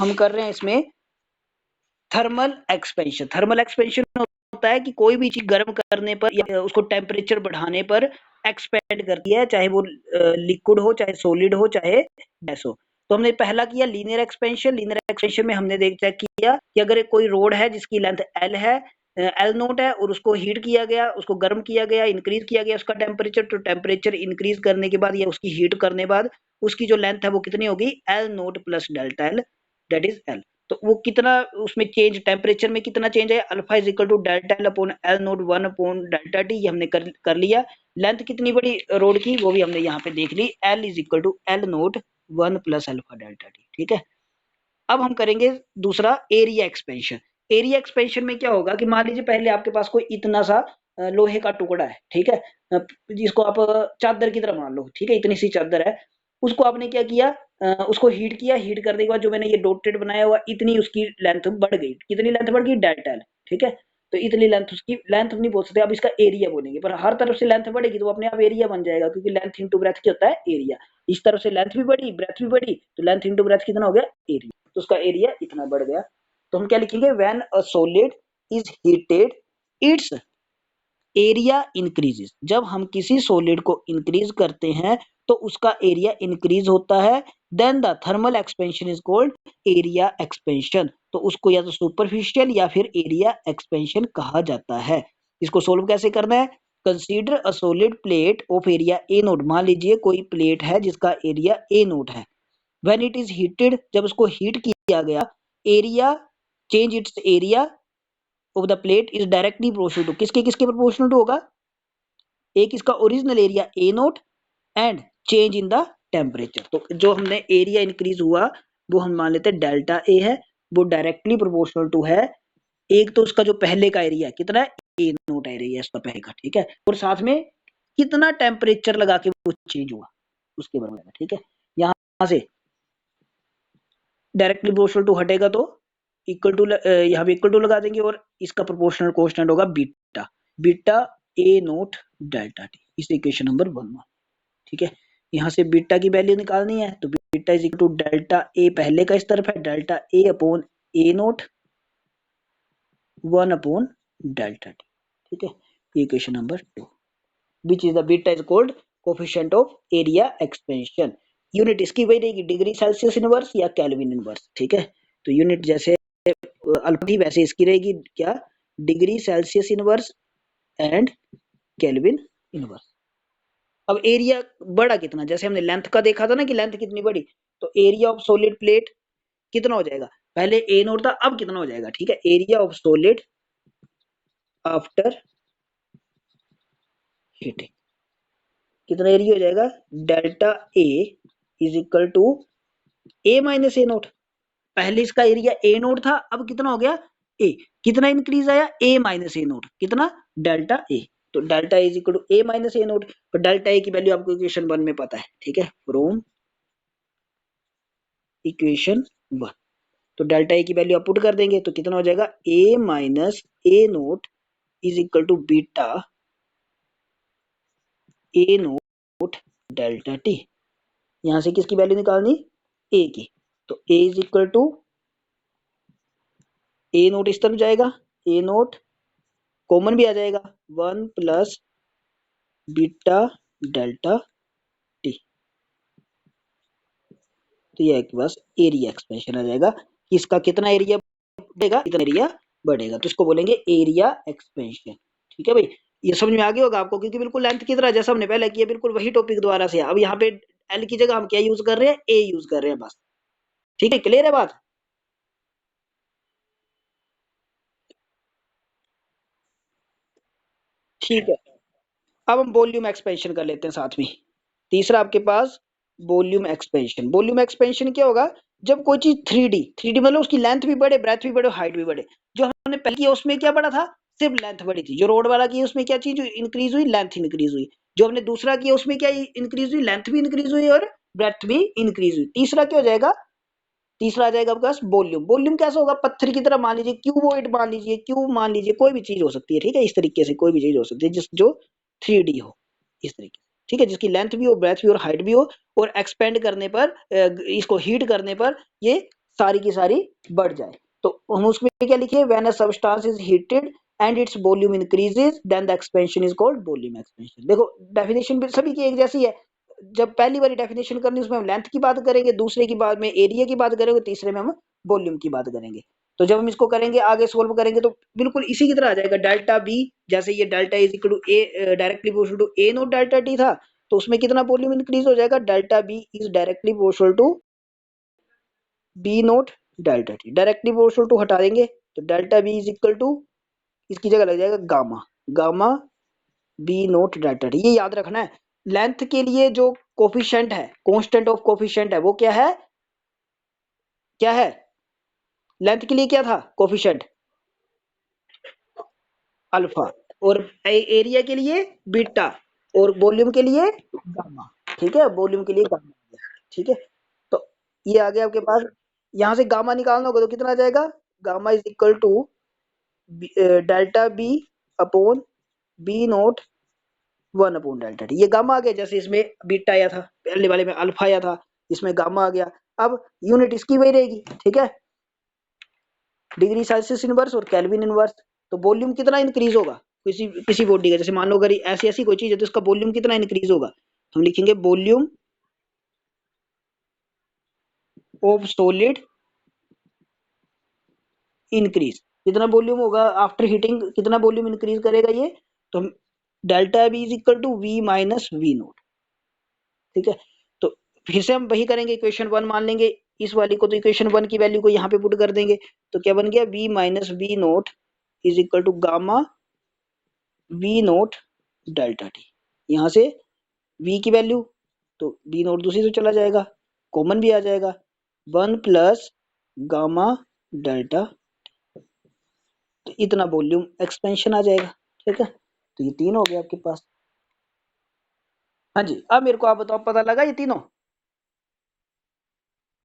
हम कर रहे हैं इसमें थर्मल एक्सपेंशन। थर्मल एक्सपेंशन होता है कि कोई भी चीज गर्म करने पर या उसको टेम्परेचर बढ़ाने पर एक्सपेंड करती है, चाहे वो लिक्विड हो, चाहे सॉलिड हो, चाहे गैस हो। तो हमने पहला किया लीनियर एक्सपेंशन। लीनियर एक्सपेंशन में हमने चेक किया कि अगर कोई रोड है जिसकी लेंथ एल है, एल नोट है, और उसको हीट किया गया, उसको गर्म किया गया, इंक्रीज किया गया उसका टेम्परेचर, तो टेम्परेचर इंक्रीज करने के बाद या उसकी हीट करने बाद उसकी जो लेंथ है वो कितनी होगी, L note plus delta L, that is L. तो वो कितना उसमें चेंज, टेम्परेचर में कितना चेंज है, alpha is equal to delta L upon L naught 1 upon delta T, ये हमने कर लिया। लेंथ कितनी बड़ी रोड की वो भी हमने यहाँ पे देख ली, L is equal to L naught 1 plus alpha delta T, ठीक है। अब हम करेंगे दूसरा एरिया एक्सपेंशन। एरिया एक्सपेंशन में क्या होगा कि मान लीजिए पहले आपके पास कोई इतना सा लोहे का टुकड़ा है, ठीक है, जिसको आप चादर की तरह मान लो, ठीक है, इतनी सी चादर है, उसको आपने क्या किया, उसको हीट किया, हीट करने के बाद जो मैंने ये डॉटेड बनाया हुआ, इतनी उसकी लेंथ बढ़ गई, कितनी लेंथ बढ़ गई, डेल्टा एल, ठीक है। तो इतनी लेंथ, उसकी लेंथ नहीं बोल सकते, अब इसका एरिया बोलेंगे, पर हर तरफ से लेंथ बढ़ेगी तो अपने आप एरिया बन जाएगा, क्योंकि लेंथ इंटू ब्रेथ क्या होता है, एरिया। इस तरफ से लेंथ भी बढ़ी, ब्रेथ भी बढ़ी, तो लेंथ इंटू ब्रेथ कितना हो गया, एरिया, तो उसका एरिया इतना बढ़ गया। तो हम क्या लिखेंगे, when a solid is heated it's area increases. जब हम किसी सॉलिड को इंक्रीज करते हैं तो उसका एरिया इंक्रीज होता है, then the thermal expansion is called area expansion. तो उसको या तो सुपरफिशियल या फिर एरिया एक्सपेंशन कहा जाता है। इसको सोल्व कैसे करना है, consider a solid plate of area A naught. मान लीजिए कोई प्लेट है जिसका एरिया ए नोट है, व्हेन इट इज हीटेड, जब उसको हीट किया गया, area change its area of the plate is directly proportional to, किसके किसके प्रोपोर्शनल टू होगा, एक इसका original area A naught and change in the temperature. तो जो हमने एरिया इंक्रीज हुआ वो हम मान लेते हैं डेल्टा ए है, वो डायरेक्टली प्रोपोर्शनल टू है, एक तो उसका जो पहले का एरिया कितना है, ए नोट एरिया इसका पहले का, ठीक है, और साथ में कितना टेम्परेचर लगा के वो चेंज हुआ उसके बराबर है, ठीक है। यहाँ से डायरेक्टली प्रोपोर्शनल टू हटेगा तो इक्वल टू, यहाँ पे इक्वल टू लगा देंगे, और इसका प्रोपोर्शनल कांस्टेंट होगा beta, beta A naught delta T, इस इक्वेशन नंबर 1, ठीक है। यहाँ से बीटा की वैल्यू निकालनी है, तो beta is equal to delta A पहले का इस तरफ है, delta A upon A naught 1 upon delta T, ठीक है, equation number 2, which is the beta is called coefficient of area expansion. Unit इसकी वही रहेगी डिग्री सेल्सियस इनवर्स या केल्विन इनवर्स, ठीक है। तो यूनिट जैसे अल्फा थी वैसे इसकी रहेगी क्या, degree Celsius inverse and kelvin inverse. अब एरिया बढ़ा कितना, जैसे हमने लेंथ का देखा था ना कि लेंथ कितनी बढ़ी, तो एरिया ऑफ सॉलिड प्लेट कितना हो जाएगा, पहले ए नोट था, अब कितना हो जाएगा, ठीक है, area of solid after heating, कितना एरिया हो जाएगा, delta A is equal to A minus A naught. पहले इसका एरिया ए नोट था, अब कितना हो गया, ए, कितना इंक्रीज आया, ए माइनस ए नोट, कितना, डेल्टा ए। तो delta is equal to A minus A naught, तो डेल्टा ए की वैल्यू आपको इक्वेशन 1 में पता है, ठीक है, फ्रॉम इक्वेशन 1। तो डेल्टा ए की वैल्यू आप पुट कर देंगे तो कितना हो जाएगा, A minus A naught is equal to beta A naught delta T. यहां से किसकी वैल्यू निकालनी, ए की, तो A is equal to A naught इस तरफ जाएगा, ए नोट कॉमन भी आ जाएगा, 1 प्लस बीटा डेल्टा टी। तो यह आपके पास एरिया एक्सपेंशन आ जाएगा कि इसका कितना एरिया बढ़ेगा, कितना एरिया बढ़ेगा, तो इसको बोलेंगे एरिया एक्सपेंशन, ठीक है भाई। ये समझ में आ गया होगा आपको, क्योंकि बिल्कुल लेंथ की तरह जैसा हमने पहले किया, बिल्कुल वही टॉपिक दोबारा से। अब यहाँ पे एल की जगह हम क्या यूज कर रहे हैं, ए यूज कर रहे हैं बस, ठीक है, क्लियर है बात। ठीक है, अब हम वॉल्यूम एक्सपेंशन कर लेते हैं साथ में। तीसरा आपके पास वॉल्यूम एक्सपेंशन। वॉल्यूम एक्सपेंशन क्या होगा, जब कोई चीज 3D मतलब उसकी लेंथ भी बढ़े, ब्रेथ भी बढ़े, हाइट भी बढ़े। जो हमने पहले किया उसमें क्या बढ़ा था, सिर्फ लेंथ बढ़ी थी। जो रोड वाला किया उसमें क्या चीज इंक्रीज हुई, लेंथ इंक्रीज हुई। जो हमने दूसरा किया उसमें क्या इंक्रीज हुई, लेंथ भी इंक्रीज हुई और ब्रेथ भी इंक्रीज हुई। तीसरा क्या हो जाएगा, तीसरा आ जाएगा आपके पास वॉल्यूम। वॉल्यूम कैसा होगा, पत्थर की तरह मान लीजिए, क्यूबॉइड मान लीजिए, क्यूब मान लीजिए, कोई भी चीज हो सकती है, ठीक है, इस तरीके से कोई भी चीज हो सकती है जिस जो 3D हो, इस तरीके, ठीक है, जिसकी लेंथ भी हो, ब्रेथ भी और हाइट भी हो, और एक्सपेंड करने पर, इसको हीट करने पर ये सारी की सारी बढ़ जाए। तो हम उसमें क्या लिखे, when a substance is heated and its volume increases then the expansion is called volume expansion. देखो डेफिनेशन भी सभी की एक जैसी है। जब पहली बारी डेफिनेशन करनी उसमें हम लेंथ की बात करेंगे, दूसरे की बात में एरिया की बात करेंगे, तीसरे में हम वॉल्यूम की बात करेंगे। तो जब हम इसको करेंगे आगे सोल्व करेंगे तो बिल्कुल इसी की तरह आ जाएगा। डेल्टा बी, जैसे ये delta is equal to A directly proportional to A naught delta T था, तो उसमें कितना वॉल्यूम इंक्रीज हो जाएगा, delta B is directly proportional to B naught delta T. Directly proportional to हटा देंगे तो delta B is equal to, इसकी जगह लग जाएगा gamma, gamma B naught delta T. ये याद रखना है। लेंथ के लिए जो कोफिशिएंट है, कांस्टेंट ऑफ कोफिशिएंट है, वो क्या है, क्या है, लेंथ के लिए क्या था कोफिशिएंट, अल्फा। और एरिया के लिए बीटा, और वॉल्यूम के लिए गामा। ठीक है, वॉल्यूम के लिए गामा। ठीक है, तो ये आ गया आपके पास। यहां से गामा निकालना होगा तो कितना आ जाएगा, gamma is equal to delta B upon B naught 1/डेल्टा टी। ये गामा आ गया, जैसे इसमें बीटा आया था, पहले वाले में अल्फा आया था, इसमें गामा आ गया। अब यूनिट इसकी वही रहेगी। ठीक है, डिग्री सेल्सियस इनवर्स और केल्विन इनवर्स। तो वॉल्यूम कितना इंक्रीज होगा किसी किसी बॉडी का, जैसे मान लो अगर ऐसी ऐसी कोई चीज है तो इसका वॉल्यूम कितना इंक्रीज होगा, तो हम लिखेंगे वॉल्यूम ऑफ सॉलिड इंक्रीज। कितना वॉल्यूम होगा आफ्टर हीटिंग, कितना वॉल्यूम इंक्रीज करेगा ये, तो हम delta B is equal to V minus V naught. ठीक है, तो फिर से हम वही करेंगे, इक्वेशन वन मान लेंगे इस वाली को, तो इक्वेशन वन की वैल्यू को यहाँ पे पुट कर देंगे, तो क्या बन गया, V minus V naught is equal to gamma V naught delta T. यहाँ से v की वैल्यू, तो v नोट दूसरी तो चला जाएगा, कॉमन भी आ जाएगा, 1 प्लस गामा डेल्टा, तो इतना वॉल्यूम एक्सपेंशन आ जाएगा। ठीक है, तो ये तीन हो गया आपके पास। हाँ जी, अब मेरे को आप बताओ, पता लगा ये तीनों।